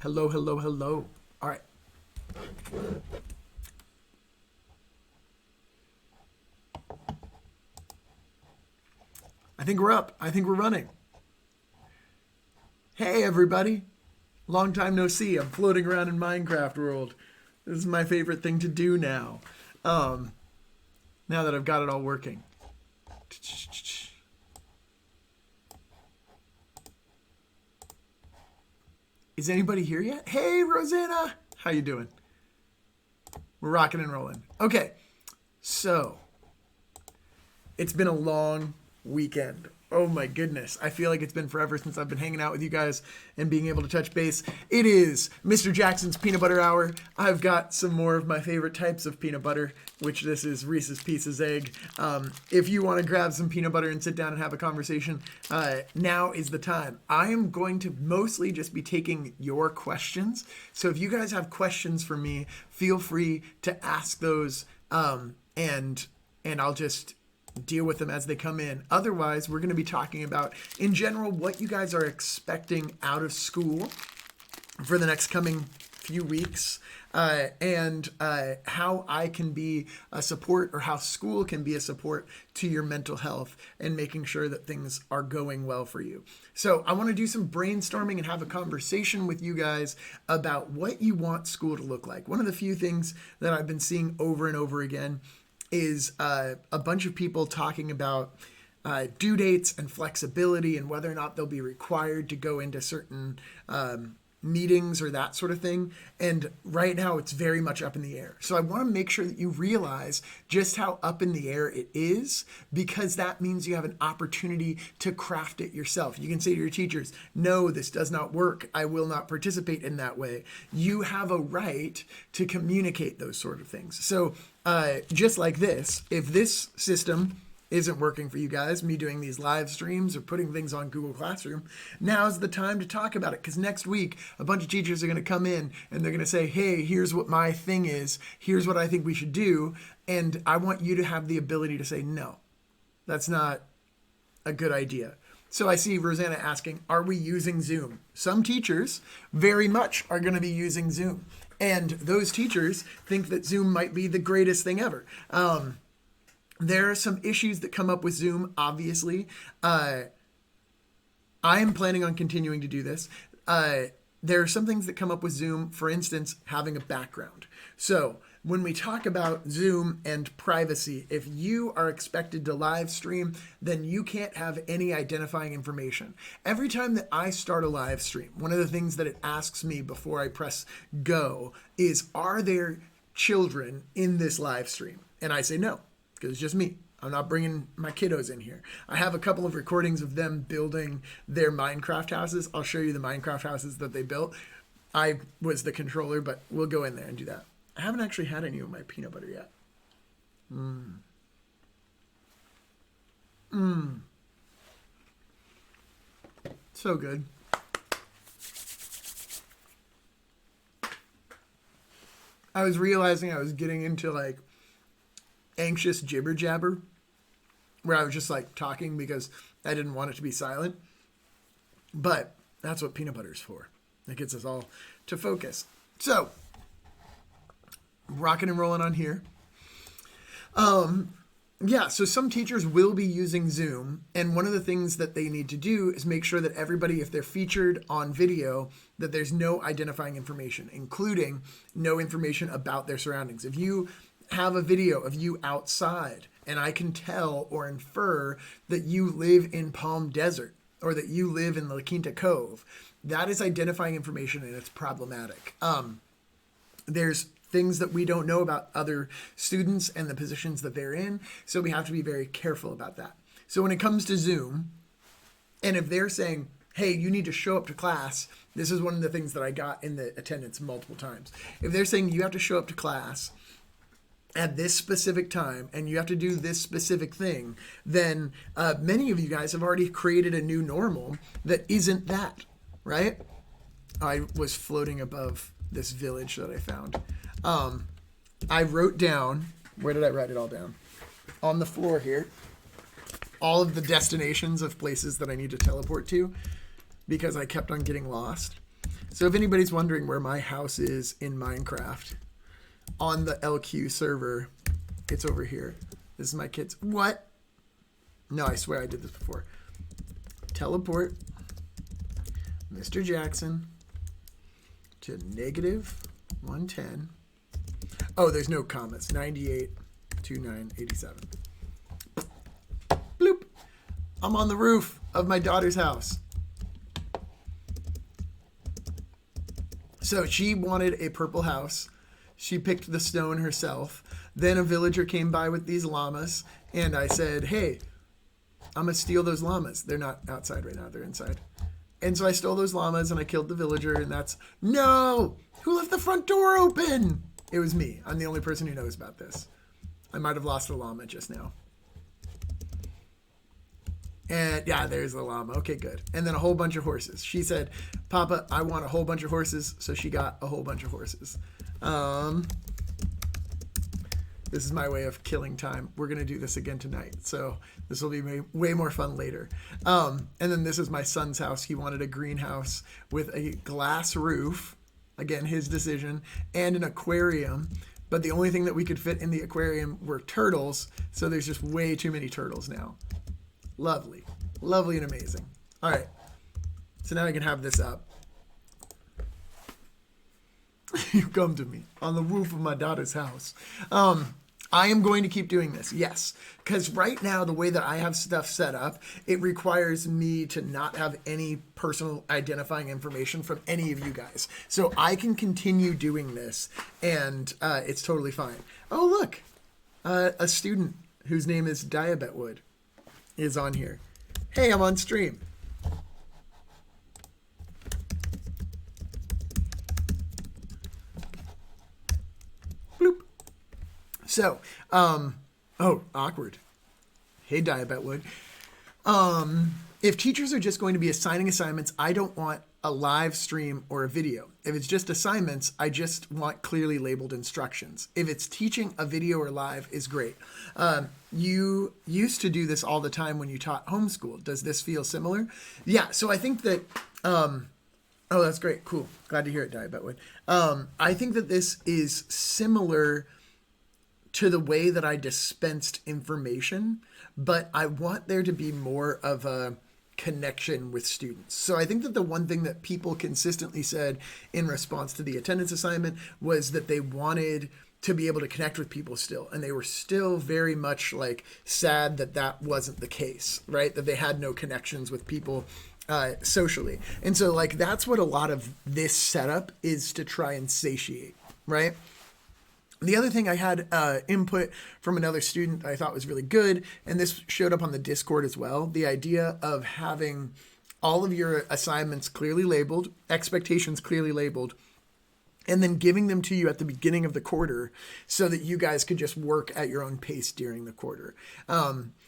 Hello, hello, hello. All right. I think we're up. I think we're running. Hey, everybody. Long time no see. I'm floating around in Minecraft world. This is my favorite thing to do now. Um, Now that I've got it all working. Is anybody here yet? Hey, Rosanna. How you doing? We're rocking and rolling. Okay, so it's been a long weekend. Oh my goodness. I feel like it's been forever since I've been hanging out with you guys and being able to touch base. It is Mr. Jackson's Peanut Butter Hour. I've got some more of my favorite types of peanut butter, which this is Reese's Pieces Egg. If you want to grab some peanut butter and sit down and have a conversation, now is the time. I am going to mostly just be taking your questions. So if you guys have questions for me, feel free to ask those, and I'll just deal with them as they come in. Otherwise, we're going to be talking about, in general, what you guys are expecting out of school for the next coming few weeks, and how I can be a support, or how school can be a support to your mental health and making sure that things are going well for you. So I want to do some brainstorming and have a conversation with you guys about what you want school to look like. One of the few things that I've been seeing over and over again is a bunch of people talking about due dates and flexibility and whether or not they'll be required to go into certain meetings or that sort of thing. And right now it's very much up in the air. So I want to make sure that you realize just how up in the air it is, because that means you have an opportunity to craft it yourself. You can say to your teachers, no, this does not work. I will not participate in that way. You have a right to communicate those sort of things. So just like this, if this system isn't working for you guys, me doing these live streams or putting things on Google Classroom, now's the time to talk about it. Because next week, a bunch of teachers are going to come in and they're going to say, hey, here's what my thing is. Here's what I think we should do. And I want you to have the ability to say, no, that's not a good idea. So I see Rosanna asking, are we using Zoom? Some teachers very much are going to be using Zoom. And those teachers think that Zoom might be the greatest thing ever. There are some issues that come up with Zoom, obviously. I am planning on continuing to do this. There are some things that come up with Zoom, for instance, having a background. So when we talk about Zoom and privacy, if you are expected to live stream, then you can't have any identifying information. Every time that I start a live stream, one of the things that it asks me before I press go is, are there children in this live stream? And I say no, because it's just me. I'm not bringing my kiddos in here. I have a couple of recordings of them building their Minecraft houses. I'll show you the Minecraft houses that they built. I was the controller, but we'll go in there and do that. I haven't actually had any of my peanut butter yet. So good. I was realizing I was getting into like anxious jibber jabber, where I was just like talking because I didn't want it to be silent. But that's what peanut butter is for. It gets us all to focus. So, rocking and rolling on here. Yeah, so some teachers will be using Zoom, and one of the things that they need to do is make sure that everybody, if they're featured on video, that there's no identifying information, including no information about their surroundings. If you have a video of you outside and I can tell or infer that you live in Palm Desert or that you live in La Quinta Cove, that is identifying information and it's problematic. There's things that we don't know about other students and the positions that they're in, so we have to be very careful about that. So when it comes to Zoom, and if they're saying, hey, you need to show up to class, this is one of the things that I got in the attendance multiple times. If they're saying you have to show up to class at this specific time and you have to do this specific thing, then many of you guys have already created a new normal that isn't that, right? I was floating above this village that I found. I wrote down, where did I write it all down? On the floor here, all of the destinations of places that I need to teleport to, because I kept on getting lost. So if anybody's wondering where my house is in Minecraft, on the LQ server, it's over here. This is my kids. What? No, I swear I did this before. Teleport Mr. Jackson to -110. Oh, there's no commas. 98, 29, 87. Bloop. I'm on the roof of my daughter's house. So she wanted a purple house. She picked the stone herself. Then a villager came by with these llamas, and I said, hey, I'm going to steal those llamas. They're not outside right now. They're inside. And so I stole those llamas, and I killed the villager, and that's... No! Who left the front door open? It was me. I'm the only person who knows about this. I might have lost a llama just now. And yeah, there's the llama. Okay, good. And then a whole bunch of horses. She said, Papa, I want a whole bunch of horses. So she got a whole bunch of horses. This is my way of killing time. We're going to do this again tonight. So this will be way more fun later. And then this is my son's house. He wanted a greenhouse with a glass roof. Again, his decision. And an aquarium. But the only thing that we could fit in the aquarium were turtles. So there's just way too many turtles now. Lovely. Lovely and amazing. All right. So now I can have this up. You come to me on the roof of my daughter's house. I am going to keep doing this, yes. Because right now, the way that I have stuff set up, it requires me to not have any personal identifying information from any of you guys. So I can continue doing this, and it's totally fine. Oh, look. A student whose name is Diabetwood is on here. Hey, I'm on stream. Bloop. So, oh, awkward. Hey, Diabetwood. If teachers are just going to be assigning assignments, I don't want a live stream or a video. If it's just assignments, I just want clearly labeled instructions. If it's teaching, a video or live is great. You used to do this all the time when you taught homeschool. Does this feel similar? Yeah, so I think that, oh, that's great. Cool. Glad to hear it, Diabetwood. I think that this is similar to the way that I dispensed information, but I want there to be more of a connection with students. So I think that the one thing that people consistently said in response to the attendance assignment was that they wanted to be able to connect with people still. And they were still very much like sad that that wasn't the case, right? That they had no connections with people socially. And so like, that's what a lot of this setup is to try and satiate, right? The other thing I had input from another student I thought was really good, and this showed up on the Discord as well, the idea of having all of your assignments clearly labeled, expectations clearly labeled, and then giving them to you at the beginning of the quarter so that you guys could just work at your own pace during the quarter.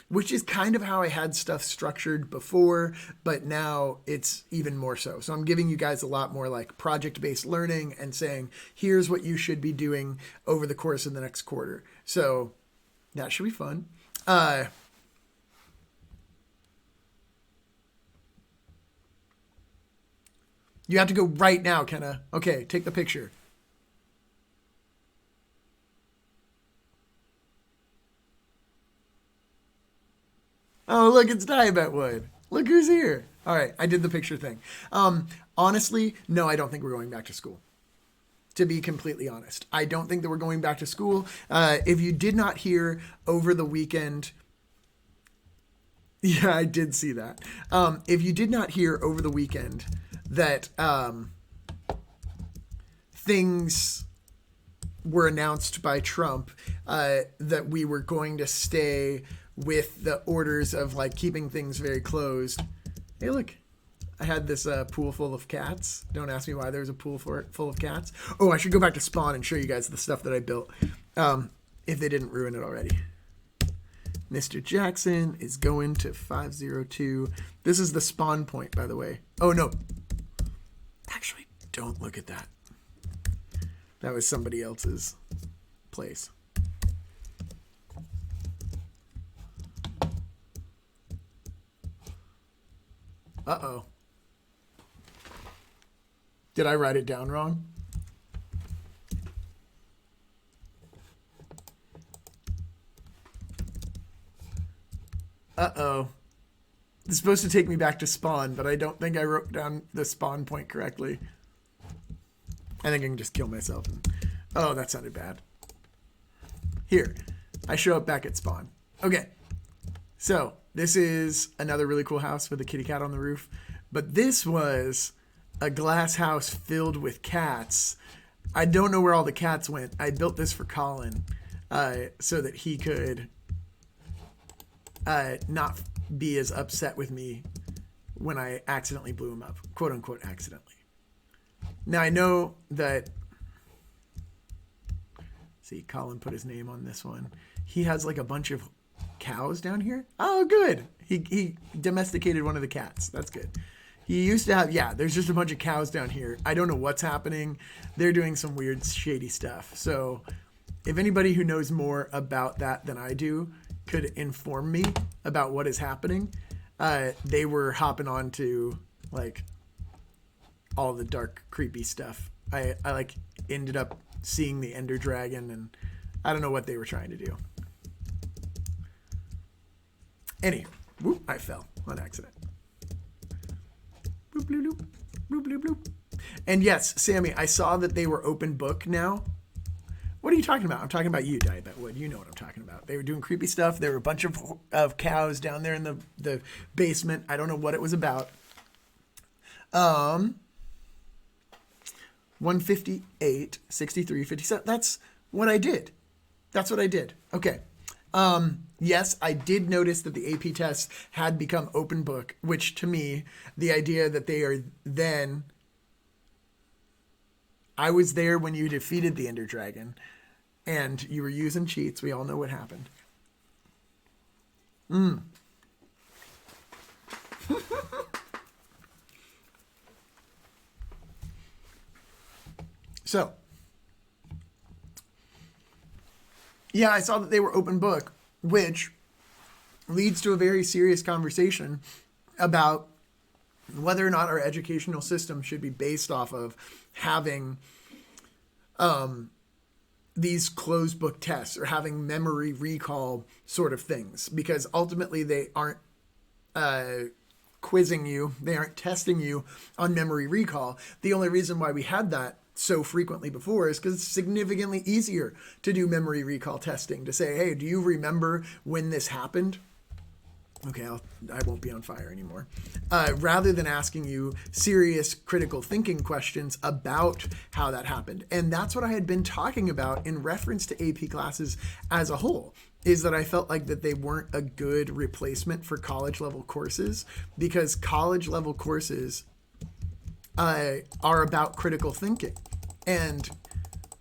Which is kind of how I had stuff structured before, but now it's even more so. So I'm giving you guys a lot more like project-based learning and saying, here's what you should be doing over the course of the next quarter. So that should be fun. You have to go right now, Kenna. Okay, take the picture. Oh, look, it's Diabetwood. Look who's here. All right, I did the picture thing. Honestly, no, I don't think we're going back to school. To be completely honest, I don't think that we're going back to school. If you did not hear over the weekend, yeah, I did see that. If you did not hear over the weekend that things were announced by Trump, that we were going to stay with the orders of like keeping things very closed. Hey, look, I had this pool full of cats. Don't ask me why there's a pool full of cats. Oh, I should go back to Spawn and show you guys the stuff that I built, if they didn't ruin it already. Mr. Jackson is going to 502. This is the spawn point, by the way. Oh, no. Actually, don't look at that. That was somebody else's place. Uh-oh. Did I write it down wrong? Uh-oh. It's supposed to take me back to spawn, but I don't think I wrote down the spawn point correctly. I think I can just kill myself. Oh, that sounded bad. Here, I show up back at spawn. Okay, so this is another really cool house with a kitty cat on the roof. But this was a glass house filled with cats. I don't know where all the cats went. I built this for Colin so that he could not be as upset with me when I accidentally blew him up. Quote unquote accidentally. Now I know that, see, Colin put his name on this one. He has like a bunch of cows down here. Oh, good. He domesticated one of the cats. That's good. He used to have, yeah, there's just a bunch of cows down here. I don't know what's happening. They're doing some weird, shady stuff. So if anybody who knows more about that than I do could inform me about what is happening, they were hopping on to like all the dark, creepy stuff. I like ended up seeing the Ender Dragon, and I don't know what they were trying to do. Anywho, whoop, I fell on accident. Bloop, bloop, bloop, bloop, bloop, bloop. And yes, Sammy, I saw that they were open book now. What are you talking about? I'm talking about you, Diabet Wood. You know what I'm talking about. They were doing creepy stuff. There were a bunch of cows down there in the basement. I don't know what it was about. 158, 63, 57. That's what I did. That's what I did. Okay. Yes, I did notice that the AP tests had become open book, which to me, the idea that they are then... I was there when you defeated the Ender Dragon, and you were using cheats. We all know what happened. So, yeah, I saw that they were open book, which leads to a very serious conversation about whether or not our educational system should be based off of having these closed book tests or having memory recall sort of things, because ultimately they aren't quizzing you, they aren't testing you on memory recall. The only reason why we had that so frequently before is because it's significantly easier to do memory recall testing, to say, hey, do you remember when this happened? Okay, I won't be on fire anymore. Rather than asking you serious critical thinking questions about how that happened. And that's what I had been talking about in reference to AP classes as a whole, is that I felt like that they weren't a good replacement for college level courses, because college level courses are about critical thinking. And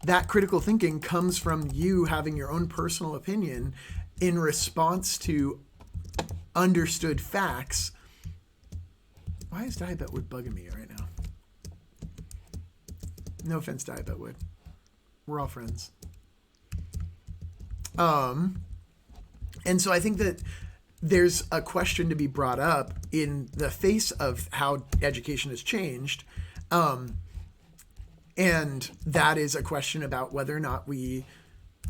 that critical thinking comes from you having your own personal opinion in response to understood facts. Why is Diabet Wood bugging me right now? No offense, Diabet Wood. We're all friends. And so I think that there's a question to be brought up in the face of how education has changed. And that is a question about whether or not we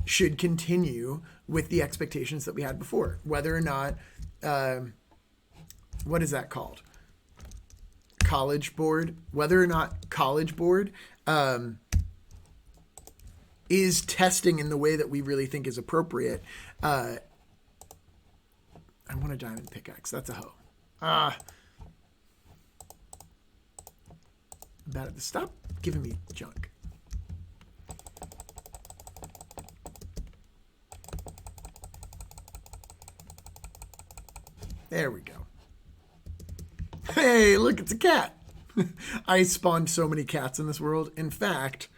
should continue with the expectations that we had before. Whether or not, what is that called? College Board. Whether or not College Board is testing in the way that we really think is appropriate. I want a diamond pickaxe. That's a hoe. I'm bad at this. Stop giving me junk. There we go. Hey, look, it's a cat. I spawned so many cats in this world. In fact,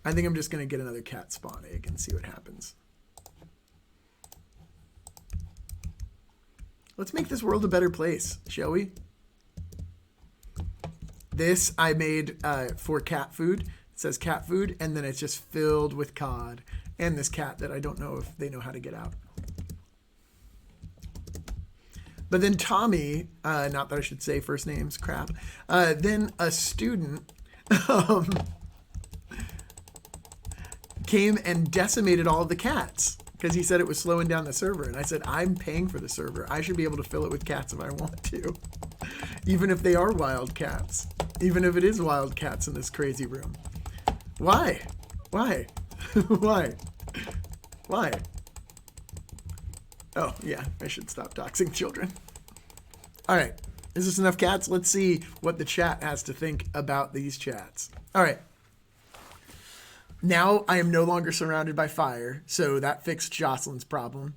I think I'm just going to get another cat spawn egg and see what happens. Let's make this world a better place, shall we? This I made for cat food. It says cat food, and then it's just filled with cod. And this cat that I don't know if they know how to get out. But then Tommy, not that I should say first names, crap. Then a student um, came and decimated all of the cats because he said it was slowing down the server. And I said, I'm paying for the server. I should be able to fill it with cats if I want to, even if they are wild cats, even if it is wild cats in this crazy room. Why? Why? Why? Why? Oh, yeah, I should stop doxing children. All right. Is this enough cats? Let's see what the chat has to think about these chats. All right. Now I am no longer surrounded by fire, so that fixed Jocelyn's problem.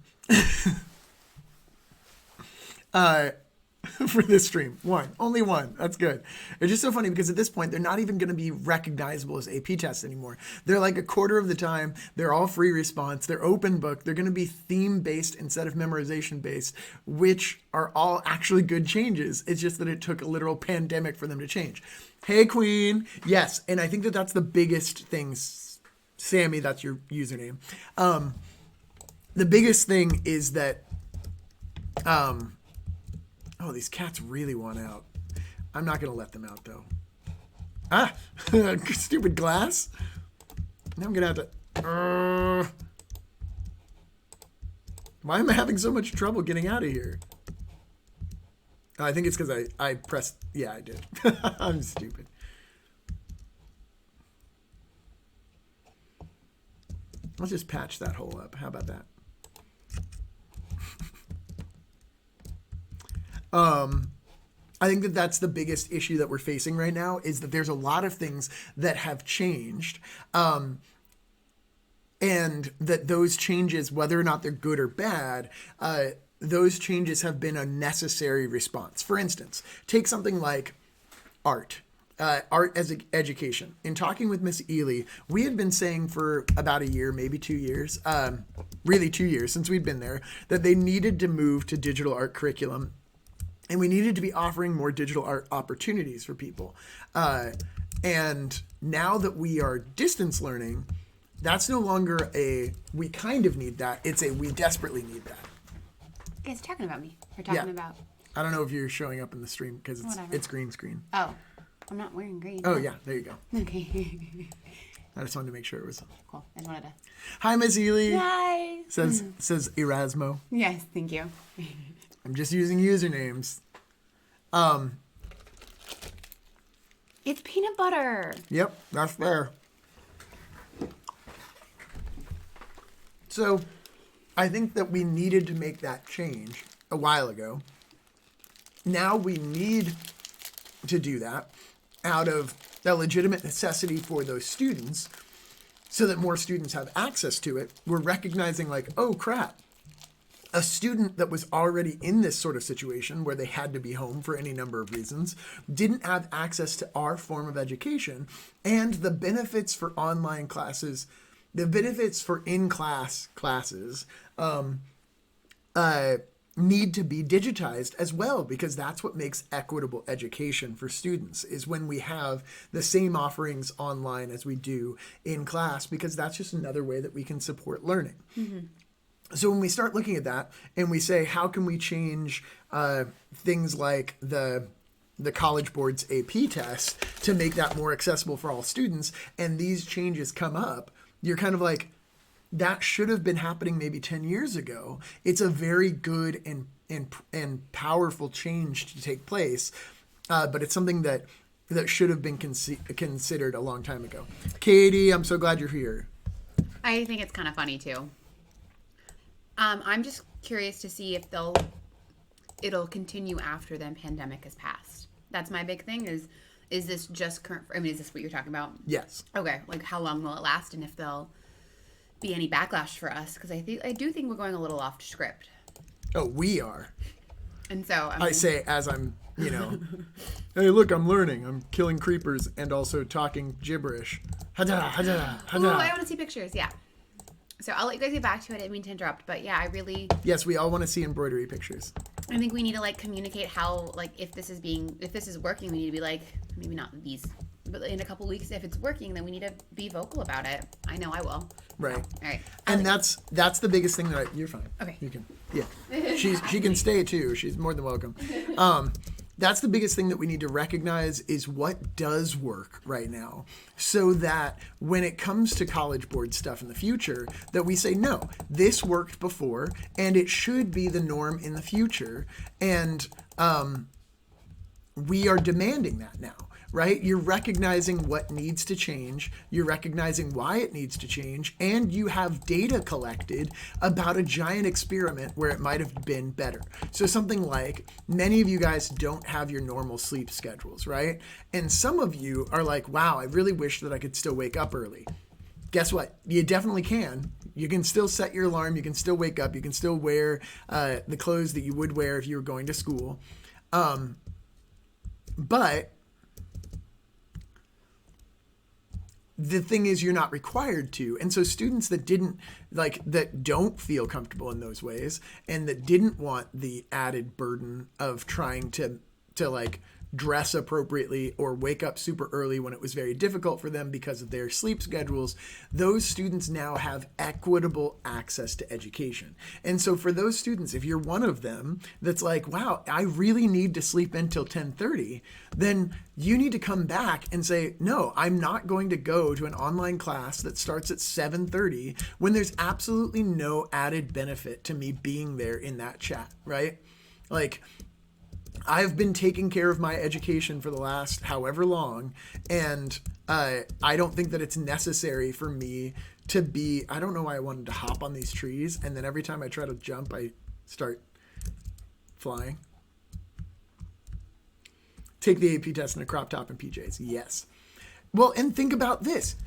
For this stream. Only one. That's good. It's just so funny because at this point, they're not even going to be recognizable as AP tests anymore. They're like a quarter of the time. They're all free response. They're open book. They're going to be theme-based instead of memorization-based, which are all actually good changes. It's just that it took a literal pandemic for them to change. Hey, Queen. Yes, and I think that that's the biggest thing. Sammy, that's your username. The biggest thing is that... oh, these cats really want out. I'm not going to let them out, though. Ah! Stupid glass. Now I'm going to have to... why am I having so much trouble getting out of here? Oh, I think it's because I pressed... Yeah, I did. I'm stupid. Let's just patch that hole up. How about that? I think that that's the biggest issue that we're facing right now is that there's a lot of things that have changed, and that those changes, whether or not they're good or bad, those changes have been a necessary response. For instance, take something like art. Art as education. In talking with Miss Ely, we had been saying for about a year, maybe 2 years, really 2 years since we'd been there, that they needed to move to digital art curriculum. And we needed to be offering more digital art opportunities for people. And now that we are distance learning, that's no longer a, we kind of need that. It's a, we desperately need that. You guys are talking about me. We're talking about... I don't know if you're showing up in the stream because it's green screen. Oh, I'm not wearing green. Oh, yeah. There you go. Okay. I just wanted to make sure it was... Cool. I just wanted to... Hi, Miss Ely. Hi. Says Erasmo. Yes, thank you. I'm just using usernames. It's peanut butter. Yep, that's fair. So, I think that we needed to make that change a while ago. Now we need to do that out of a legitimate necessity for those students so that more students have access to it. We're recognizing like, oh crap. A student that was already in this sort of situation where they had to be home for any number of reasons didn't have access to our form of education, and the benefits for online classes, the benefits for in-class classes need to be digitized as well, because that's what makes equitable education for students is when we have the same offerings online as we do in class, because that's just another way that we can support learning. Mm-hmm. So when we start looking at that and we say, how can we change things like the College Board's AP test to make that more accessible for all students, and these changes come up, you're kind of like, that should have been happening maybe 10 years ago. It's a very good and powerful change to take place, but it's something that should have been considered a long time ago. Katie, I'm so glad you're here. I think it's kind of funny too. I'm just curious to see if it'll continue after the pandemic has passed. That's my big thing is this just current? I mean, is this what you're talking about? Yes. Okay. Like, how long will it last, and if there'll be any backlash for us? Because I do think we're going a little off script. Oh, we are. And so I say as I'm, hey, look, I'm learning. I'm killing creepers and also talking gibberish. Hada, hada, hada. Ooh, I want to see pictures. Yeah. So I'll let you guys get back to it. I didn't mean to interrupt, but yeah, I really... Yes, we all want to see embroidery pictures. I think we need to communicate how, if this is working, we need to be maybe not these, but in a couple weeks, if it's working, then we need to be vocal about it. I know I will. Right. So, all right. And that's the biggest thing that you're fine. Okay. You can, yeah. She can stay too. She's more than welcome. that's the biggest thing that we need to recognize is what does work right now, so that when it comes to College Board stuff in the future, that we say, no, this worked before and it should be the norm in the future. And we are demanding that now, right? You're recognizing what needs to change. You're recognizing why it needs to change. And you have data collected about a giant experiment where it might have been better. So something like, many of you guys don't have your normal sleep schedules, right? And some of you are like, wow, I really wish that I could still wake up early. Guess what? You definitely can. You can still set your alarm. You can still wake up. You can still wear the clothes that you would wear if you were going to school. But the thing is, you're not required to. And so students that don't feel comfortable in those ways, and that didn't want the added burden of trying to dress appropriately or wake up super early when it was very difficult for them because of their sleep schedules, those students now have equitable access to education. And so for those students, if you're one of them that's like, wow, I really need to sleep until 10:30, then you need to come back and say, no, I'm not going to go to an online class that starts at 7:30 when there's absolutely no added benefit to me being there in that chat, right? Like, I've been taking care of my education for the last however long, and I don't think that it's necessary for me to be, I don't know why I wanted to hop on these trees, and then every time I try to jump, I start flying. Take the AP test in a crop top and PJs. Yes. Well, and think about this.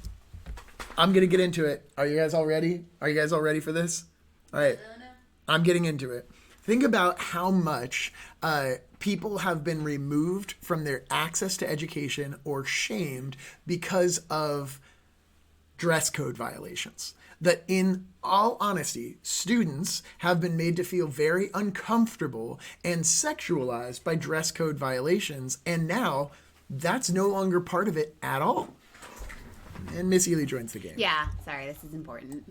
I'm going to get into it. Are you guys all ready? Are you guys all ready for this? All right. I'm getting into it. Think about how much people have been removed from their access to education or shamed because of dress code violations. That in all honesty, students have been made to feel very uncomfortable and sexualized by dress code violations. And now that's no longer part of it at all. And Miss Ely joins the game. Yeah, sorry, this is important.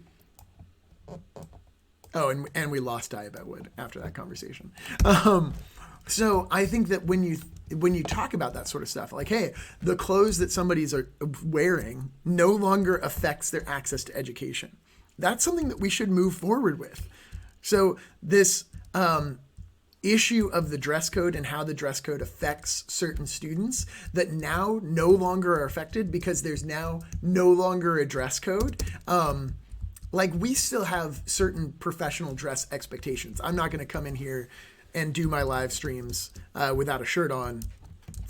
Oh, and we lost Diabet Wood after that conversation. So I think that when you talk about that sort of stuff, like, hey, the clothes that somebody's wearing no longer affects their access to education. That's something that we should move forward with. So this issue of the dress code and how the dress code affects certain students that now no longer are affected because there's now no longer a dress code. We still have certain professional dress expectations. I'm not going to come in here and do my live streams without a shirt on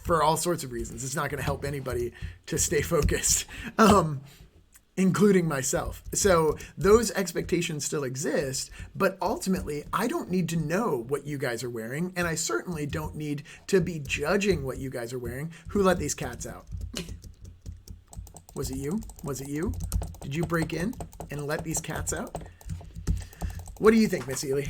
for all sorts of reasons. It's not going to help anybody to stay focused, including myself. So those expectations still exist, but ultimately, I don't need to know what you guys are wearing, and I certainly don't need to be judging what you guys are wearing. Who let these cats out? Was it you? Was it you? Did you break in and let these cats out? What do you think, Miss Ely?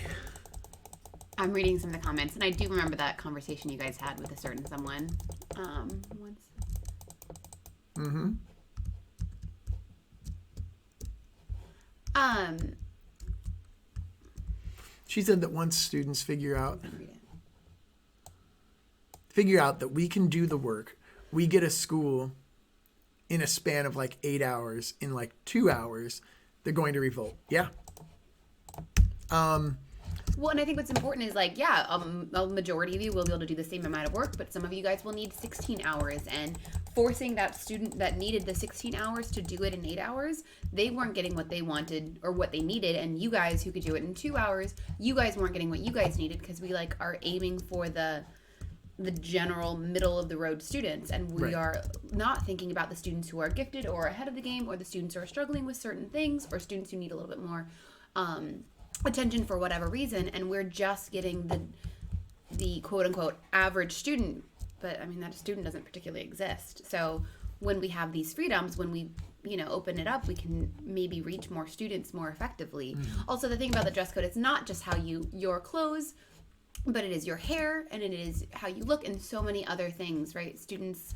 I'm reading some of the comments, and I do remember that conversation you guys had with a certain someone once. Mm-hmm. She said that once students figure out that we can do the work, we get a school in a span of 8 hours, in 2 hours, they're going to revolt. Yeah. Well, and I think what's important is a majority of you will be able to do the same amount of work, but some of you guys will need 16 hours, and forcing that student that needed the 16 hours to do it in 8 hours, they weren't getting what they wanted or what they needed, and you guys who could do it in 2 hours, you guys weren't getting what you guys needed because we are aiming for the general middle of the road students, and we are not thinking about the students who are gifted or ahead of the game, or the students who are struggling with certain things, or students who need a little bit more attention for whatever reason, and we're just getting the quote unquote average student, but I mean that student doesn't particularly exist. So when we have these freedoms, when we open it up, we can maybe reach more students more effectively. Also, the thing about the dress code, it's not just how your clothes, but it is your hair, and it is how you look, and so many other things, right? Students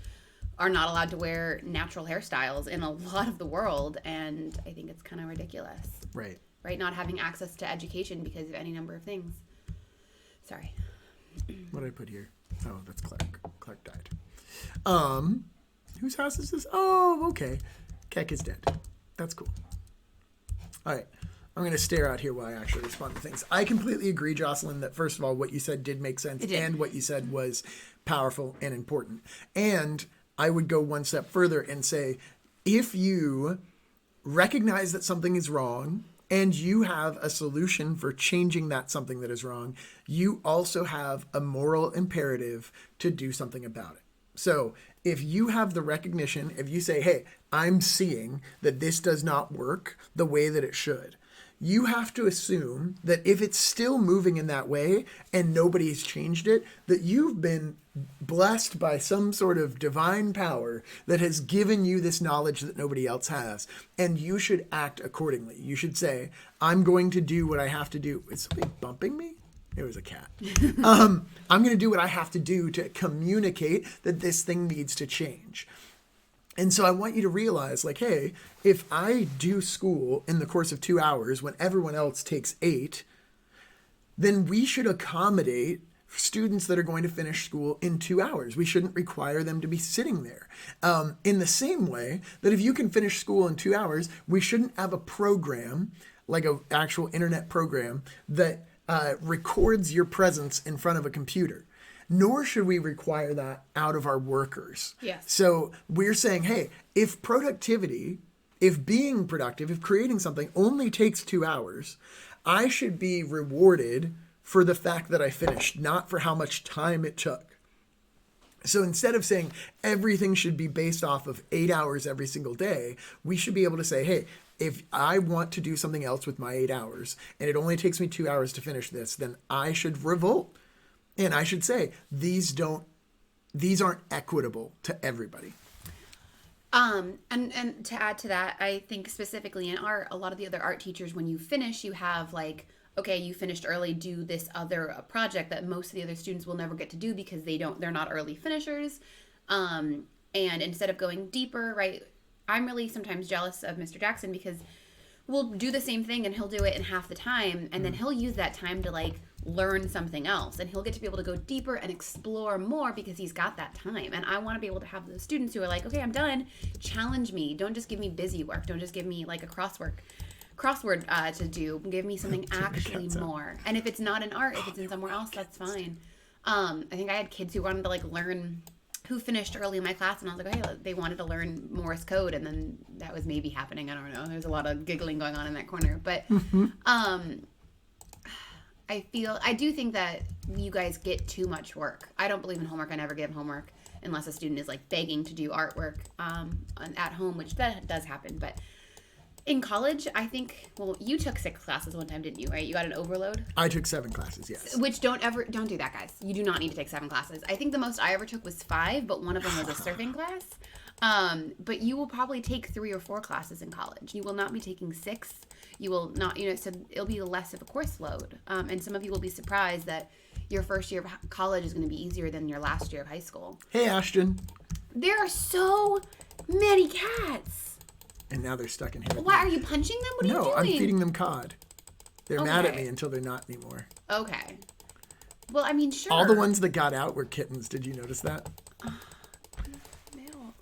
are not allowed to wear natural hairstyles in a lot of the world, and I think it's kind of ridiculous. Right? Not having access to education because of any number of things. Sorry. What did I put here? Oh, that's Clark. Clark died. Whose house is this? Oh, okay. Keck is dead. That's cool. All right. I'm going to stare out here while I actually respond to things. I completely agree, Jocelyn, that first of all, what you said did make sense and what you said was powerful and important. And I would go one step further and say, if you recognize that something is wrong and you have a solution for changing that something that is wrong, you also have a moral imperative to do something about it. So if you have the recognition, if you say, hey, I'm seeing that this does not work the way that it should, you have to assume that if it's still moving in that way and nobody's changed it, that you've been blessed by some sort of divine power that has given you this knowledge that nobody else has. And you should act accordingly. You should say, I'm going to do what I have to do. Is somebody bumping me? It was a cat. I'm going to do what I have to do to communicate that this thing needs to change. And so I want you to realize, like, hey, if I do school in the course of 2 hours when everyone else takes 8, then we should accommodate students that are going to finish school in 2 hours. We shouldn't require them to be sitting there. In the same way that if you can finish school in 2 hours, we shouldn't have a program, like an actual internet program, that records your presence in front of a computer. Nor should we require that out of our workers. Yes. So we're saying, hey, if productivity, if being productive, if creating something only takes 2 hours, I should be rewarded for the fact that I finished, not for how much time it took. So instead of saying everything should be based off of 8 hours every single day, we should be able to say, hey, if I want to do something else with my 8 hours and it only takes me 2 hours to finish this, then I should revolt. And I should say, these aren't equitable to everybody. And to add to that, I think specifically in art, a lot of the other art teachers, when you finish, you have like, okay, you finished early, do this other project that most of the other students will never get to do because they're not early finishers. And instead of going deeper, right, I'm really sometimes jealous of Mr. Jackson because we'll do the same thing and he'll do it in half the time. And then he'll use that time to like learn something else. And he'll get to be able to go deeper and explore more because he's got that time. And I want to be able to have those students who are like, okay, I'm done. Challenge me. Don't just give me busy work. Don't just give me like a crossword to do. Give me something actually more. And if it's not in art, if it's in somewhere else, that's fine. I think I had kids who wanted to like learn, who finished early in my class, and I was like, hey, they wanted to learn Morse code, and then that was maybe happening. I don't know. There's a lot of giggling going on in that corner, but I do think that you guys get too much work. I don't believe in homework. I never give homework unless a student is like begging to do artwork at home, which that does happen. But in college, I think, well, you took 6 classes one time, didn't you, right? You got an overload? I took 7 classes, yes. Which don't do that, guys. You do not need to take 7 classes. I think the most I ever took was 5, but one of them was a surfing class. But you will probably take 3 or 4 classes in college. You will not be taking 6. You will not, so it'll be less of a course load. And some of you will be surprised that your first year of college is going to be easier than your last year of high school. Hey, Ashton. There are so many cats. And now they're stuck in here. Why are you punching them? What are you doing? No, I'm feeding them cod. They're mad at me until they're not anymore. Okay. Well, I mean, sure. All the ones that got out were kittens. Did you notice that? No.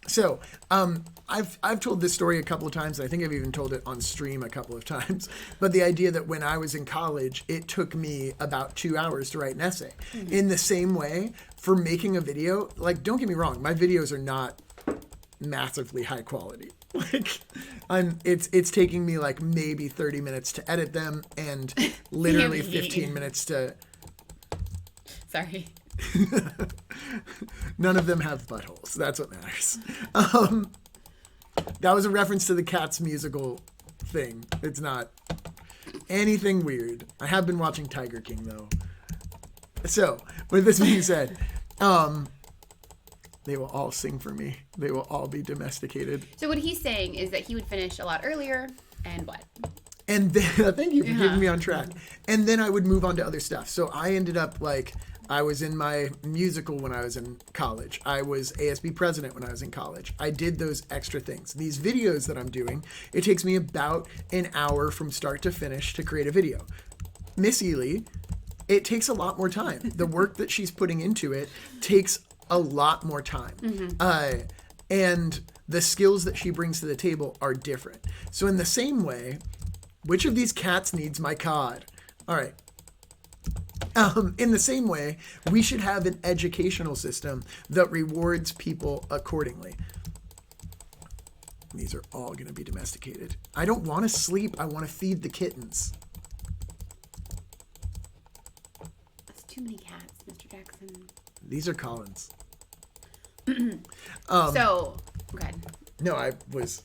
So, I've told this story a couple of times. I think I've even told it on stream a couple of times. But the idea that when I was in college, it took me about 2 hours to write an essay. Mm-hmm. In the same way, for making a video, like, don't get me wrong, my videos are not massively high quality. Like, it's taking me like maybe 30 minutes to edit them and literally 15 minutes to... Sorry. None of them have buttholes. That's what matters. That was a reference to the Cats musical thing. It's not anything weird. I have been watching Tiger King, though. So, with this being said, they will all sing for me. They will all be domesticated. So what he's saying is that he would finish a lot earlier, and what? And then, thank you for keeping me on track. And then I would move on to other stuff. So I ended up like, I was in my musical when I was in college. I was ASB president when I was in college. I did those extra things. These videos that I'm doing, it takes me about an hour from start to finish to create a video. Miss Ely, it takes a lot more time. The work that she's putting into it takes a lot more time. And the skills that she brings to the table are different. So in the same way, which of these cats needs my cod? All right. In the same way, we should have an educational system that rewards people accordingly. These are all going to be domesticated. I don't want to sleep. I want to feed the kittens. That's too many cats, Mr. Jackson. These are Collins. So, go ahead. No, I was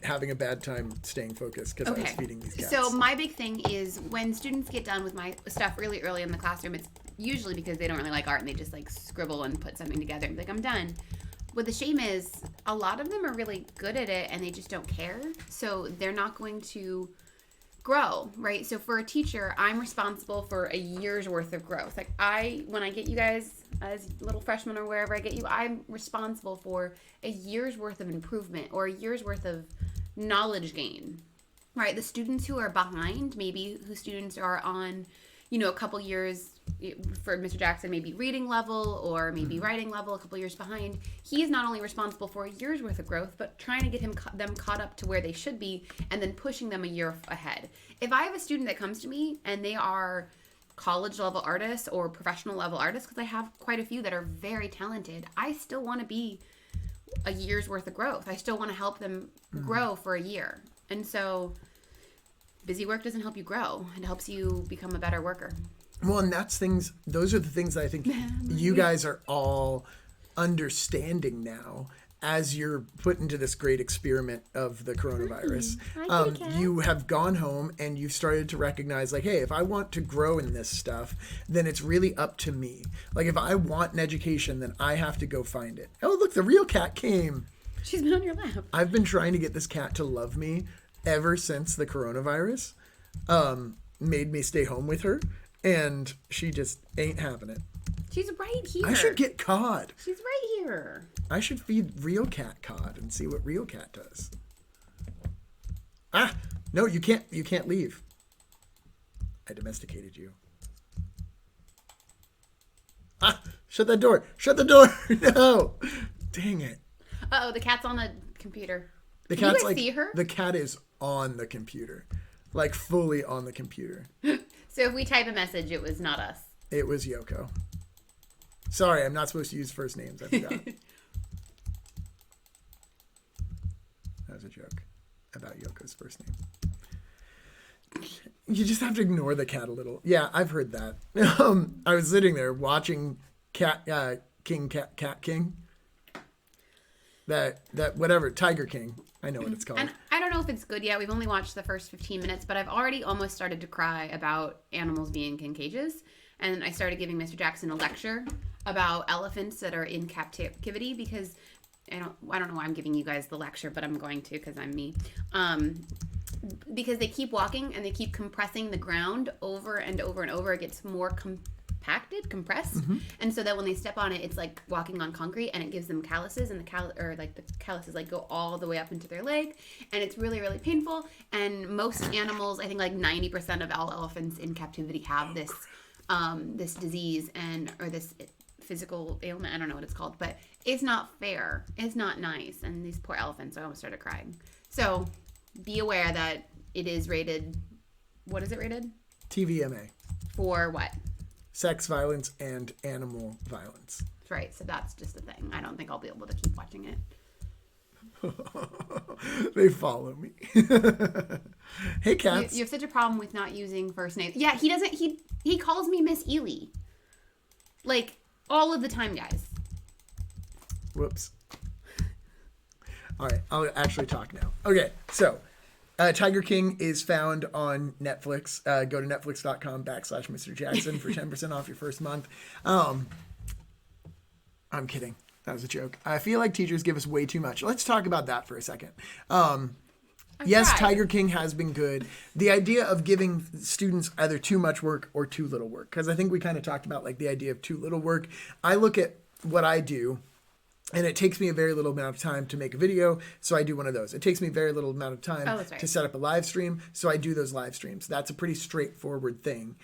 having a bad time staying focused because I was feeding these cats. So my big thing is when students get done with my stuff really early in the classroom, it's usually because they don't really like art and they just like scribble and put something together and be like, I'm done. What the shame is, a lot of them are really good at it and they just don't care. So they're not going to grow, right? So for a teacher, I'm responsible for a year's worth of growth. Like when I get you guys as little freshmen or wherever I get you, I'm responsible for a year's worth of improvement or a year's worth of knowledge gain, right? The students who are behind, maybe who students are on, a couple years, for Mr. Jackson, maybe reading level or maybe writing level, a couple years behind. He's not only responsible for a year's worth of growth, but trying to get them caught up to where they should be and then pushing them a year ahead. If I have a student that comes to me and they are college level artists or professional level artists, because I have quite a few that are very talented, I still want to be a year's worth of growth. I still want to help them grow for a year. And so busy work doesn't help you grow. It helps you become a better worker. Well, and those are the things that I think you guys are all understanding now as you're put into this great experiment of the coronavirus. You have gone home and you've started to recognize, like, hey, if I want to grow in this stuff, then it's really up to me. Like, if I want an education, then I have to go find it. Oh, look, the real cat came. She's been on your lap. I've been trying to get this cat to love me ever since the coronavirus made me stay home with her. And she just ain't having it. She's right here. I should get cod. She's right here. I should feed real cat cod and see what real cat does. Ah, no, you can't leave. I domesticated you. Ah, shut that door. Shut the door. No. Dang it. Uh-oh, the cat's on the computer. The cat's Can you guys see her? The cat is on the computer. Like fully on the computer. So if we type a message, it was not us. It was Yoko. Sorry, I'm not supposed to use first names. I forgot. That was a joke about Yoko's first name. You just have to ignore the cat a little. Yeah, I've heard that. I was sitting there watching Cat King. That whatever, Tiger King. I know what it's called. And I don't know if it's good yet. We've only watched the first 15 minutes, but I've already almost started to cry about animals being in cages. And I started giving Mr. Jackson a lecture about elephants that are in captivity because I don't know why I'm giving you guys the lecture, but I'm going to because I'm me. Because they keep walking and they keep compressing the ground over and over and over. It gets more compressed, and so that when they step on it, it's like walking on concrete, and it gives them calluses, and the calluses like go all the way up into their leg, and it's really, really painful. And most animals, I think like 90% of all elephants in captivity have this this disease or this physical ailment. I don't know what it's called, but it's not fair. It's not nice, and these poor elephants. I almost started crying. So be aware that it is rated. What is it rated? TVMA. For what? Sex violence and animal violence. That's right. So that's just a thing. I don't think I'll be able to keep watching it. They follow me. Hey, cats. You have such a problem with not using first names. Yeah, he doesn't. He calls me Miss Ely. Like, all of the time, guys. Whoops. All right, I'll actually talk now. Okay, so Tiger King is found on Netflix. Go to netflix.com/Mr. Jackson for 10% off your first month. I'm kidding. That was a joke. I feel like teachers give us way too much. Let's talk about that for a second. Yes, Tiger King has been good. The idea of giving students either too much work or too little work, because I think we kind of talked about like the idea of too little work. I look at what I do, and it takes me a very little amount of time to make a video, so I do one of those. It takes me a very little amount of time to set up a live stream, so I do those live streams. That's a pretty straightforward thing.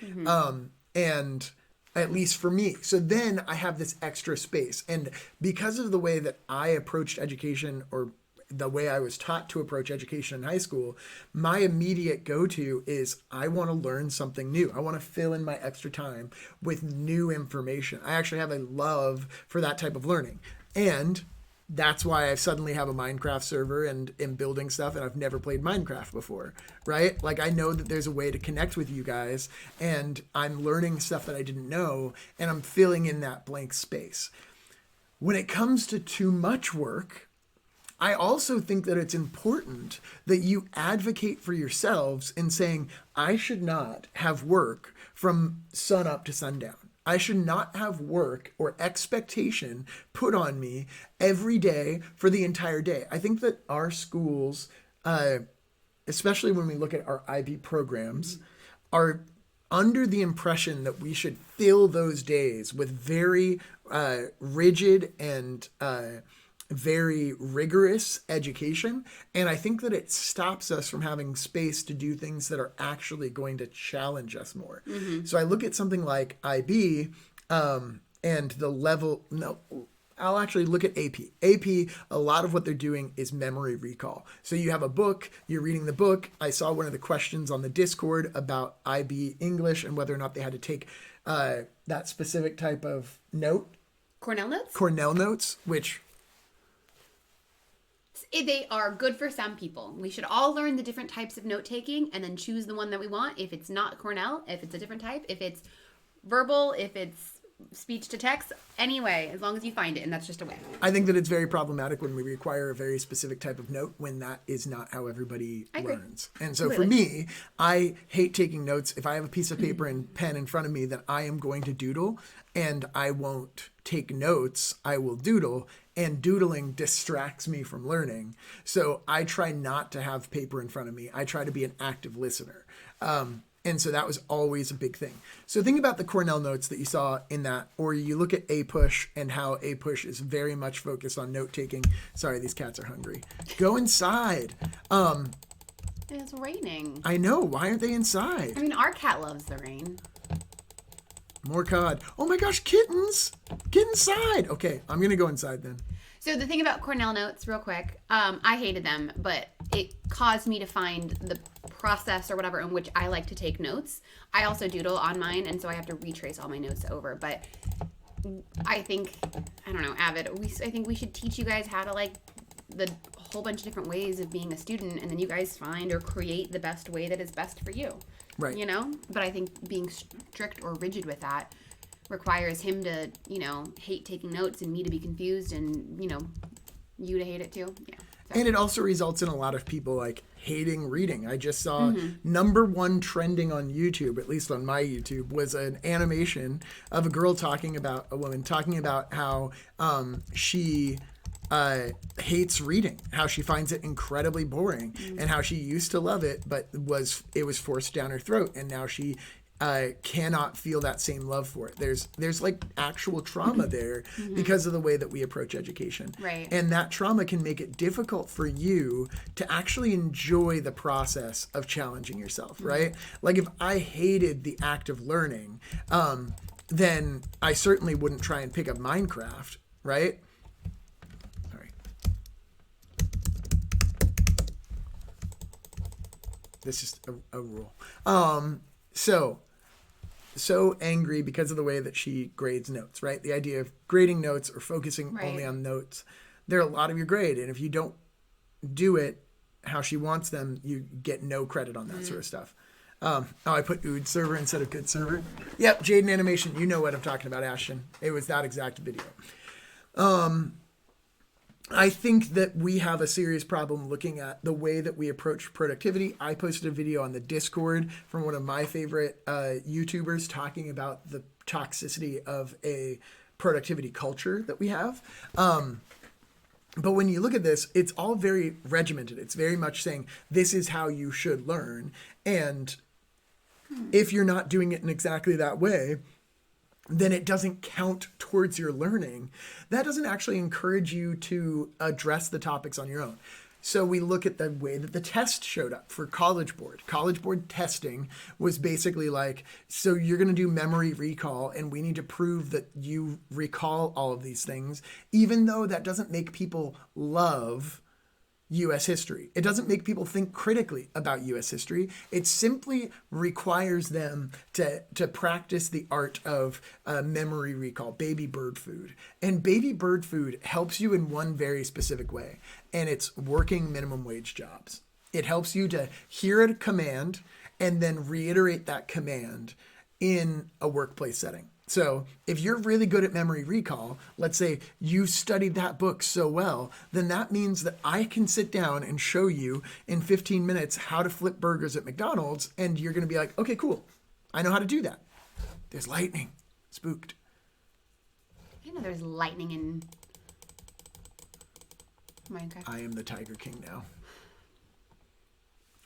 And at least for me. So then I have this extra space. And because of the way that I approached education, or the way I was taught to approach education in high school, my immediate go-to is I want to learn something new. I want to fill in my extra time with new information. I actually have a love for that type of learning. And that's why I suddenly have a Minecraft server and am building stuff, and I've never played Minecraft before, right? Like, I know that there's a way to connect with you guys, and I'm learning stuff that I didn't know, and I'm filling in that blank space. When it comes to too much work, I also think that it's important that you advocate for yourselves in saying, I should not have work from sun up to sundown. I should not have work or expectation put on me every day for the entire day. I think that our schools, especially when we look at our IB programs, are under the impression that we should fill those days with very rigid and very rigorous education. And I think that it stops us from having space to do things that are actually going to challenge us more. So I look at something like IB and the level, no, I'll actually look at AP. AP, a lot of what they're doing is memory recall. So you have a book, you're reading the book. I saw one of the questions on the Discord about IB English and whether or not they had to take that specific type of note. Cornell notes? Cornell notes, which... They are good for some people. We should all learn the different types of note taking and then choose the one that we want. If it's not Cornell, if it's a different type, if it's verbal, if it's speech to text, anyway, as long as you find it, and that's just a way. I think that it's very problematic when we require a very specific type of note when that is not how everybody learns. And so for me, I hate taking notes. If I have a piece of paper and pen in front of me that I am going to doodle, and I won't take notes, I will doodle, and doodling distracts me from learning. So I try not to have paper in front of me. I try to be an active listener. And so that was always a big thing. So think about the Cornell notes that you saw in that, or you look at A-Push and how A-Push is very much focused on note-taking. Sorry, these cats are hungry. Go inside. It's raining. I know. Why aren't they inside? I mean, our cat loves the rain. More cod. Oh my gosh, kittens! Get inside! Okay, I'm going to go inside then. So the thing about Cornell notes, real quick, I hated them, but it caused me to find the process or whatever in which I like to take notes. I also doodle on mine, and so I have to retrace all my notes over. But I think, I don't know, Avid, I think we should teach you guys how to, like, the whole bunch of different ways of being a student, and then you guys find or create the best way that is best for you. Right. You know? But I think being strict or rigid with that requires him to, you know, hate taking notes and me to be confused and, you know, you to hate it too. Yeah. So. And it also results in a lot of people like hating reading. I just saw number one trending on YouTube, at least on my YouTube, was an animation of a girl a woman talking about how she hates reading, how she finds it incredibly boring, and how she used to love it, but it was forced down her throat, and now she cannot feel that same love for it. There's like actual trauma there because of the way that we approach education. Right. And that trauma can make it difficult for you to actually enjoy the process of challenging yourself, right? Like if I hated the act of learning, then I certainly wouldn't try and pick up Minecraft, right? That's just a rule. So angry because of the way that she grades notes, right? The idea of grading notes or focusing only on notes. They're a lot of your grade. And if you don't do it how she wants them, you get no credit on that sort of stuff. I put Ood server instead of good server. Yep, Jaden Animation. You know what I'm talking about, Ashton. It was that exact video. I think that we have a serious problem looking at the way that we approach productivity. I posted a video on the Discord from one of my favorite YouTubers talking about the toxicity of a productivity culture that we have. But when you look at this, it's all very regimented. It's very much saying, this is how you should learn. And if you're not doing it in exactly that way, then it doesn't count towards your learning. That doesn't actually encourage you to address the topics on your own. So we look at the way that the test showed up for College Board. College Board testing was basically like, so you're going to do memory recall, and we need to prove that you recall all of these things, even though that doesn't make people love U.S. history. It doesn't make people think critically about U.S. history. It simply requires them to practice the art of memory recall, baby bird food. And baby bird food helps you in one very specific way, and it's working minimum wage jobs. It helps you to hear a command and then reiterate that command in a workplace setting. So if you're really good at memory recall, let's say you studied that book so well, then that means that I can sit down and show you in 15 minutes how to flip burgers at McDonald's, and you're going to be like, okay, cool. I know how to do that. There's lightning. Spooked. I know there's lightning in Minecraft. I am the Tiger King now.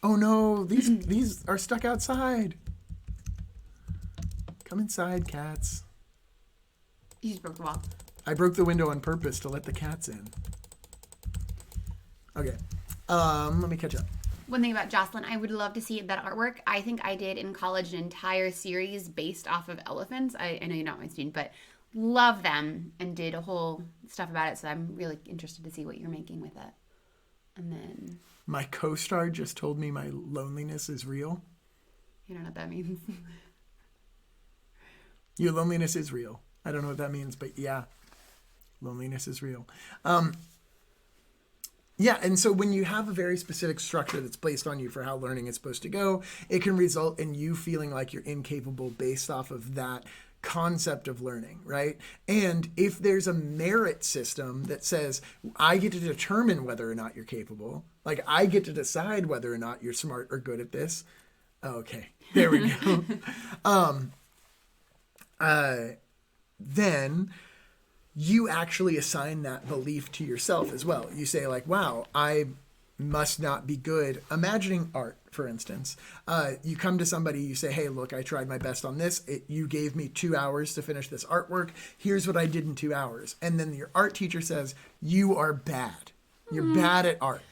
Oh no, these are stuck outside. Come inside, cats. You just broke the wall. I broke the window on purpose to let the cats in. Okay. Let me catch up. One thing about Jocelyn, I would love to see that artwork. I think I did in college an entire series based off of elephants. I know you're not my student, but love them and did a whole stuff about it. So I'm really interested to see what you're making with it. And then... My co-star just told me my loneliness is real. You don't know what that means. Your loneliness is real. I don't know what that means, but yeah, loneliness is real. Yeah, and so when you have a very specific structure that's placed on you for how learning is supposed to go, it can result in you feeling like you're incapable based off of that concept of learning, right? And if there's a merit system that says, I get to determine whether or not you're capable, like I get to decide whether or not you're smart or good at this. Okay, there we go. Then you actually assign that belief to yourself as well. You say like, wow, I must not be good. Imagining art, for instance. You come to somebody, you say, hey, look, I tried my best on this. You gave me 2 hours to finish this artwork. Here's what I did in 2 hours. And then your art teacher says, you are bad. You're bad at art.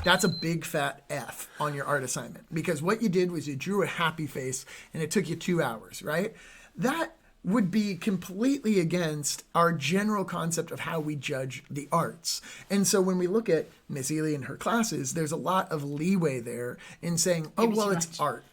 That's a big fat F on your art assignment, because what you did was you drew a happy face and it took you 2 hours, right? That would be completely against our general concept of how we judge the arts. And so when we look at Miss Ely and her classes, there's a lot of leeway there in saying, oh, well, it's art.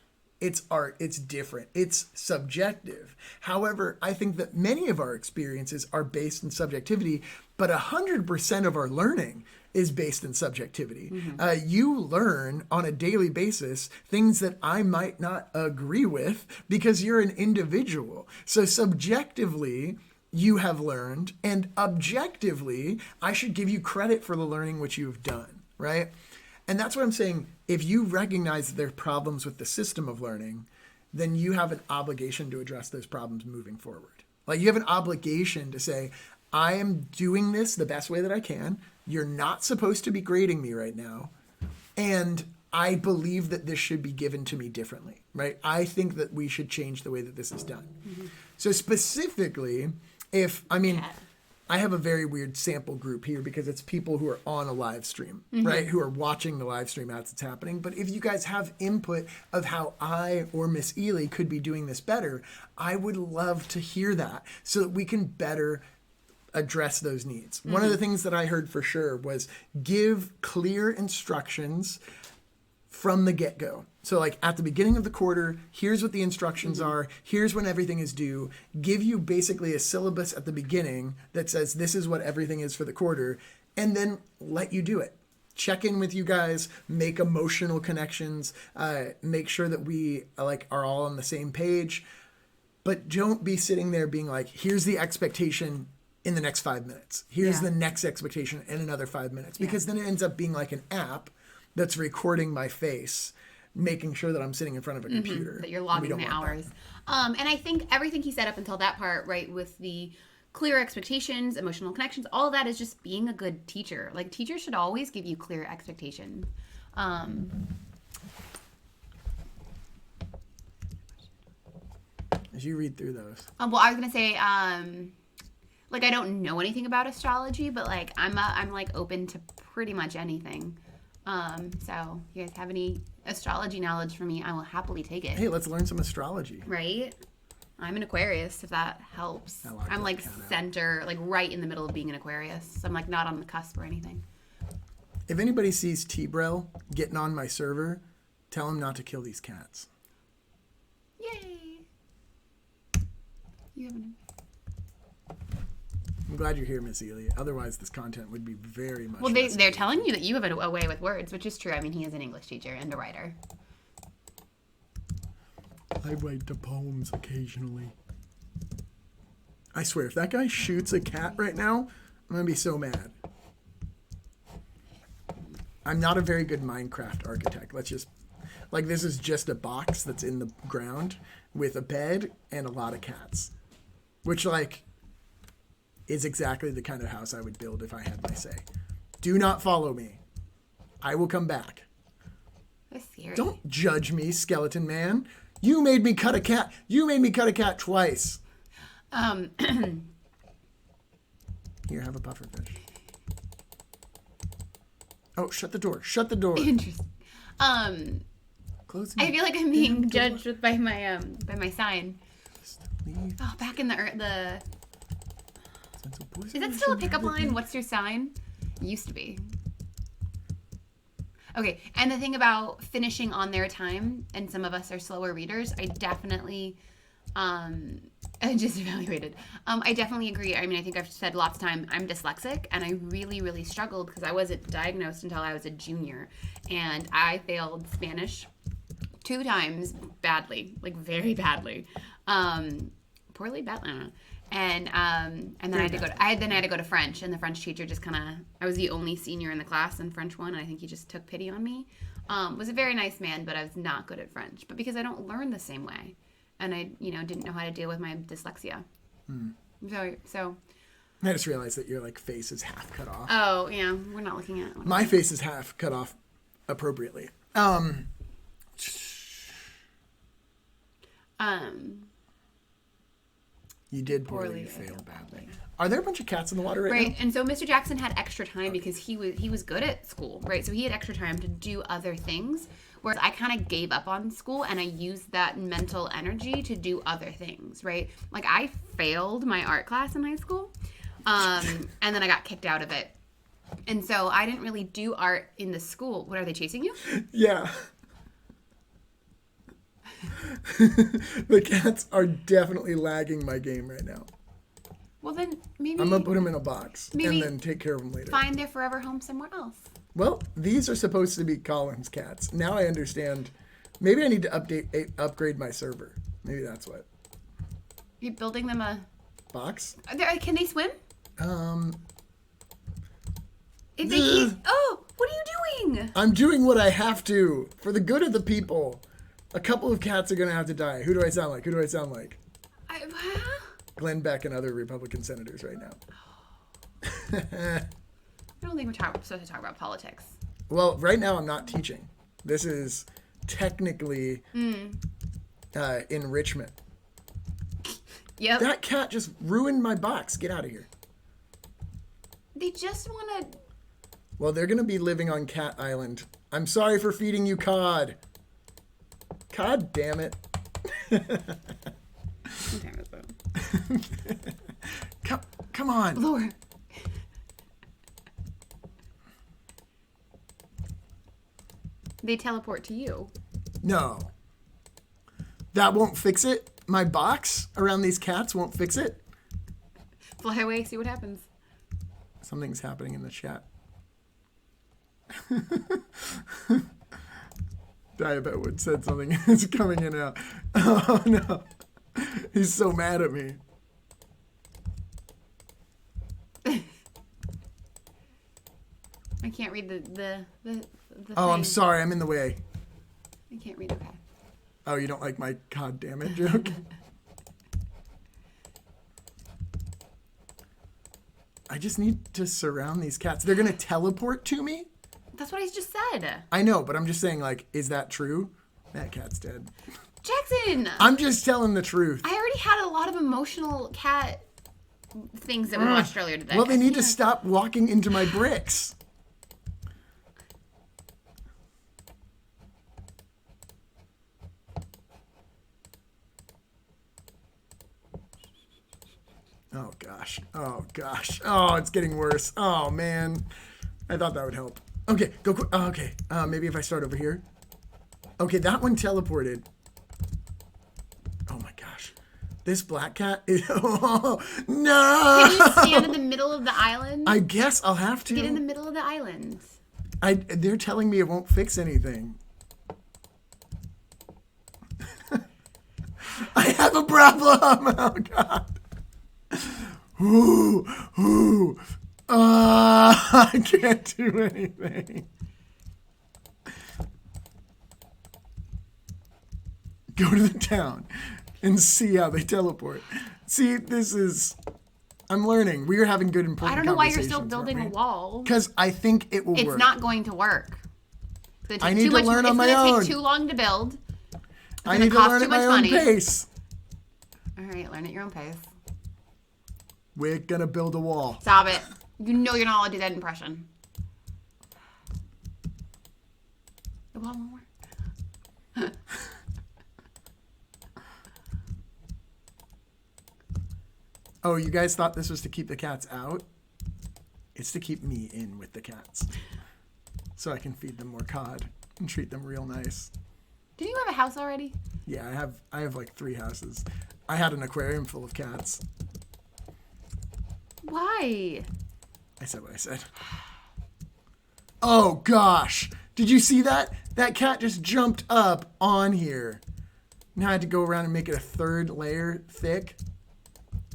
It's art. It's different. It's subjective. However, I think that many of our experiences are based in subjectivity, but 100% of our learning is based in subjectivity. Mm-hmm. You learn on a daily basis things that I might not agree with because you're an individual. So subjectively, you have learned, and objectively, I should give you credit for the learning which you've done, right? And that's what I'm saying. If you recognize that there are problems with the system of learning, then you have an obligation to address those problems moving forward. Like you have an obligation to say, I am doing this the best way that I can. You're not supposed to be grading me right now. And I believe that this should be given to me differently, right? I think that we should change the way that this is done. Mm-hmm. So specifically, I have a very weird sample group here because it's people who are on a live stream, mm-hmm. right? Who are watching the live stream as it's happening. But if you guys have input of how I or Miss Ely could be doing this better, I would love to hear that so that we can better address those needs. Mm-hmm. One of the things that I heard for sure was give clear instructions from the get-go. So like at the beginning of the quarter, here's what the instructions mm-hmm. are. Here's when everything is due. Give you basically a syllabus at the beginning that says this is what everything is for the quarter, and then let you do it. Check in with you guys, make emotional connections, make sure that we are all on the same page. But don't be sitting there being like, here's the expectation in the next 5 minutes. Here's the next expectation in another 5 minutes. Because then it ends up being like an app that's recording my face, making sure that I'm sitting in front of a computer. Mm-hmm, that you're logging the hours. And I think everything he said up until that part, right, with the clear expectations, emotional connections, all of that is just being a good teacher. Like, teachers should always give you clear expectations. As you read through those. Well, I was going to say... I don't know anything about astrology, but I'm open to pretty much anything. So if you guys have any astrology knowledge for me, I will happily take it. Hey, let's learn some astrology. Right? I'm an Aquarius, if that helps. I'm like center, like right in the middle of being an Aquarius. So I'm like not on the cusp or anything. If anybody sees T-Brel getting on my server, tell him not to kill these cats. Yay! You haven't. I'm glad you're here, Miss Elia. Otherwise, this content would be very much. Well, they're telling you that you have a way with words, which is true. I mean, he is an English teacher and a writer. I write the poems occasionally. I swear, if that guy shoots a cat right now, I'm gonna be so mad. I'm not a very good Minecraft architect. Let's just, like, this is just a box that's in the ground with a bed and a lot of cats, which, like, is exactly the kind of house I would build if I had my say. Do not follow me. I will come back. That's scary. Don't judge me, skeleton man. You made me cut a cat. You made me cut a cat twice. Here, have a pufferfish. Oh, shut the door. Shut the door. Interesting. Close I feel like I'm being judged by my sign. Oh, back in the. Is that still a pickup line? What's your sign? Used to be. Okay, and the thing about finishing on their time, and some of us are slower readers, I definitely, just evaluated. I definitely agree. I mean, I think I've said lots of time, I'm dyslexic, and I really, really struggled because I wasn't diagnosed until I was a junior, and I failed Spanish 2 times badly, like very badly, poorly, badly, I don't know. And then I had to go to French, and the French teacher just kind of, I was the only senior in the class in French 1, and I think he just took pity on me. Was a very nice man, but I was not good at French, but because I don't learn the same way, and I didn't know how to deal with my dyslexia. So I just realized that your like face is half cut off. Oh yeah, we're not looking at my face is half cut off appropriately. You did poorly. You failed badly. Are there a bunch of cats in the water right now? And so Mr. Jackson had extra time because he was good at school, right? So he had extra time to do other things, whereas I kind of gave up on school and I used that mental energy to do other things, right? Like I failed my art class in high school, and then I got kicked out of it. And so I didn't really do art in the school. What, are they chasing you? Yeah. The cats are definitely lagging my game right now. Well, then maybe I'm going to put them in a box and then take care of them later. Find their forever home somewhere else. Well, these are supposed to be Colin's cats. Now I understand. Maybe I need to upgrade my server. Maybe that's what. You're building them a box? Can they swim? If they Ugh. can't, what are you doing? I'm doing what I have to for the good of the people. A couple of cats are going to have to die. Who do I sound like? Glenn Beck and other Republican senators right now. I don't think we're supposed to talk about politics. Well, right now I'm not teaching. This is technically enrichment. Yep. That cat just ruined my box. Get out of here. They just want to... Well, they're going to be living on Cat Island. I'm sorry for feeding you cod. God damn it. Come on. Lord. They teleport to you. No. That won't fix it. My box around these cats won't fix it. Fly away, see what happens. Something's happening in the chat. Diabetwood said something is coming in and out. Oh no. He's so mad at me. I can't read the Oh, thing. I'm sorry. I'm in the way. I can't read. Okay. Oh, you don't like my God damn it joke? I just need to surround these cats. They're going to teleport to me? That's what I just said. I know, but I'm just saying, like, is that true? That cat's dead. Jackson! I'm just telling the truth. I already had a lot of emotional cat things that we watched earlier today. Well, they need to stop walking into my bricks. Oh, gosh. Oh, gosh. Oh, it's getting worse. Oh, man. I thought that would help. Okay, go quick. Oh, okay. Maybe if I start over here. Okay, that one teleported. Oh, my gosh. This black cat is... Oh, no! Can you stand in the middle of the island? I guess I'll have to. Get in the middle of the island. They're telling me it won't fix anything. I have a problem. Oh, God. Ooh. I can't do anything. Go to the town and see how they teleport. See, this is... I'm learning. We are having good important I don't know why you're conversations, still building a wall. because I think it will work. It's not going to work. I need to learn on my own. It's going to take too long to build. I need to learn at my own pace. All right, learn at your own pace. We're going to build a wall. Stop it. You know you're not allowed to do that impression. The wall won't work. Oh, you guys thought this was to keep the cats out? It's to keep me in with the cats. So I can feed them more cod and treat them real nice. Did you have a house already? Yeah, I have like 3 houses. I had an aquarium full of cats. Why? I said what I said. Oh gosh. Did you see that? That cat just jumped up on here. Now I had to go around and make it a 3rd layer thick.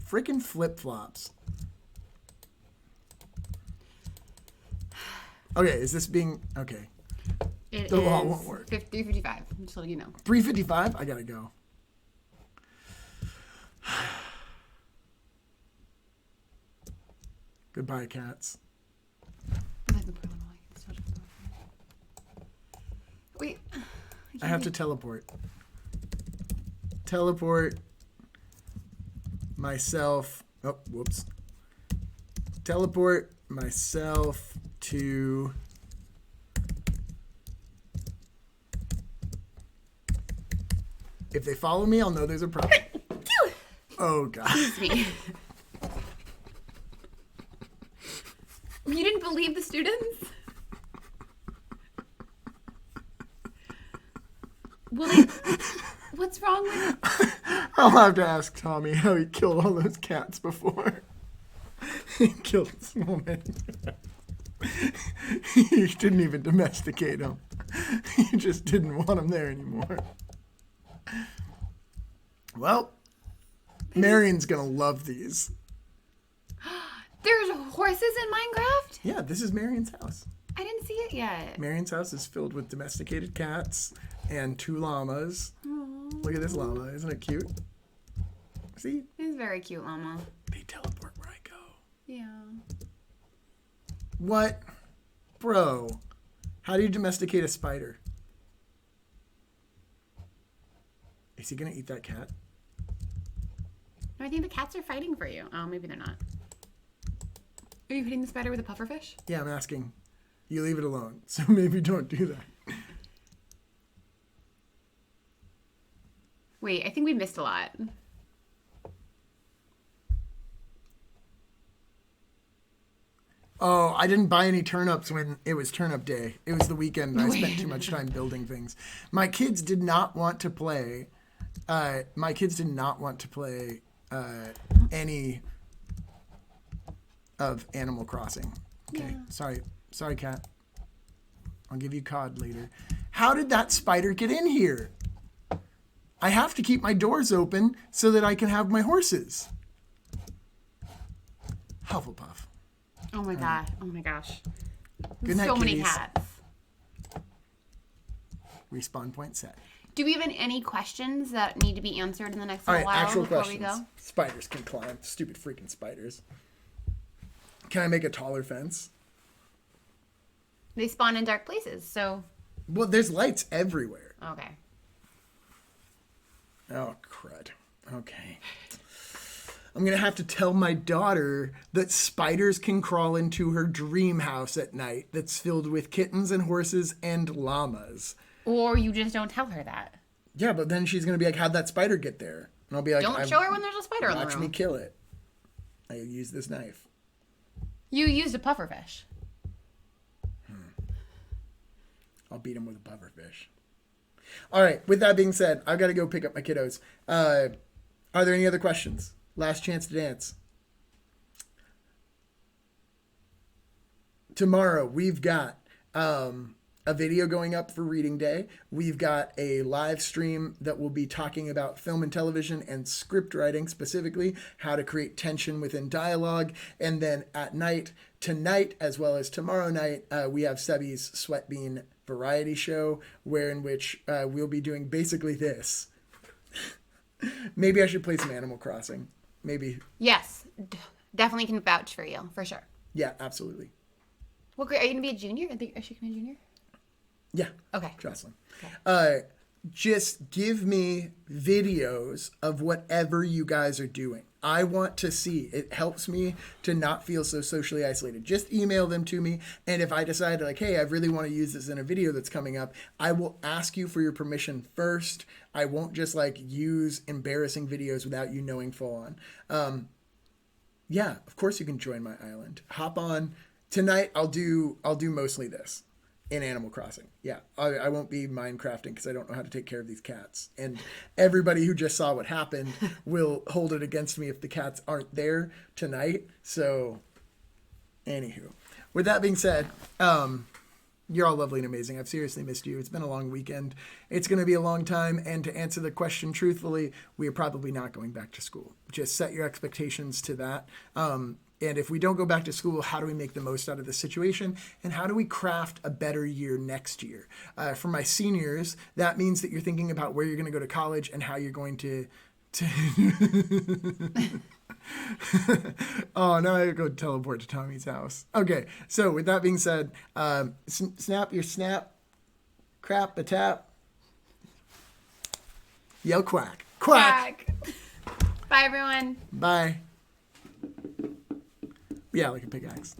Freaking flip-flops. Okay, is this being... Okay. The wall won't work. 3:55. I'm just letting you know. 3:55? I gotta go. Goodbye, cats. Wait. I have to teleport. Teleport myself. Oh, whoops. Teleport myself to... If they follow me, I'll know there's a problem. Oh, God. Excuse me. You didn't believe the students? Well, what's wrong with it? I'll have to ask Tommy how he killed all those cats before. He killed this woman. He didn't even domesticate them. He just didn't want them there anymore. Well, Marion's gonna love these. There's horses in Minecraft? Yeah, this is Marion's house. I didn't see it yet. Marion's house is filled with domesticated cats and 2 llamas. Aww. Look at this llama. Isn't it cute? See? It's very cute, llama. They teleport where I go. Yeah. What? Bro, how do you domesticate a spider? Is he gonna eat that cat? No, I think the cats are fighting for you. Oh, maybe they're not. Are you hitting the spider with a pufferfish? Yeah, I'm asking. You leave it alone, so maybe don't do that. Wait, I think we missed a lot. Oh, I didn't buy any turnips when it was turnip day. It was the weekend and I spent too much time building things. My kids did not want to play. Any of Animal Crossing. Okay, yeah. Sorry, cat. I'll give you cod later. How did that spider get in here? I have to keep my doors open so that I can have my horses. Hufflepuff. Oh my god. Oh my gosh. Good night, so many kitties. cats. Respawn point set. Do we have any questions that need to be answered in the next All little right, while actual before questions. we go? Spiders can climb. Stupid freaking spiders. Can I make a taller fence? They spawn in dark places, so... Well, there's lights everywhere. Okay. Oh, crud. Okay. I'm going to have to tell my daughter that spiders can crawl into her dream house at night that's filled with kittens and horses and llamas. Or you just don't tell her that. Yeah, but then she's going to be like, how'd that spider get there? And I'll be like, Don't show her when there's a spider in the room. Watch me kill it. I use this knife. You used a pufferfish. I'll beat him with a pufferfish. All right. With that being said, I've got to go pick up my kiddos. Are there any other questions? Last chance to dance. Tomorrow, we've got a video going up for Reading Day. We've got a live stream that will be talking about film and television and script writing, specifically how to create tension within dialogue. And then at night, tonight, as well as tomorrow night, we have Sebby's Sweat Bean variety show, in which we'll be doing basically this. Maybe I should play some Animal Crossing. Maybe. Yes. Definitely can vouch for you, for sure. Yeah, absolutely. What grade? Are you going to be a junior? Is she going to be a junior? Yeah. Okay. Jocelyn. Okay. Just give me videos of whatever you guys are doing. I want to see. It helps me to not feel so socially isolated. Just email them to me. And if I decide like, hey, I really want to use this in a video that's coming up, I will ask you for your permission first. I won't just like use embarrassing videos without you knowing full on. Yeah, of course you can join my island. Hop on. Tonight I'll do mostly this. In Animal Crossing. Yeah, I won't be Minecrafting because I don't know how to take care of these cats. And everybody who just saw what happened will hold it against me if the cats aren't there tonight. So, anywho. With that being said, you're all lovely and amazing. I've seriously missed you. It's been a long weekend. It's going to be a long time. And to answer the question truthfully, we are probably not going back to school. Just set your expectations to that. And if we don't go back to school, how do we make the most out of the situation? And how do we craft a better year next year? For my seniors, that means that you're thinking about where you're going to go to college and how you're going to oh, now I go teleport to Tommy's house. Okay, so with that being said, snap your snap, crap a tap, yell quack. Quack! Bye, everyone. Bye. Yeah, like a pickaxe.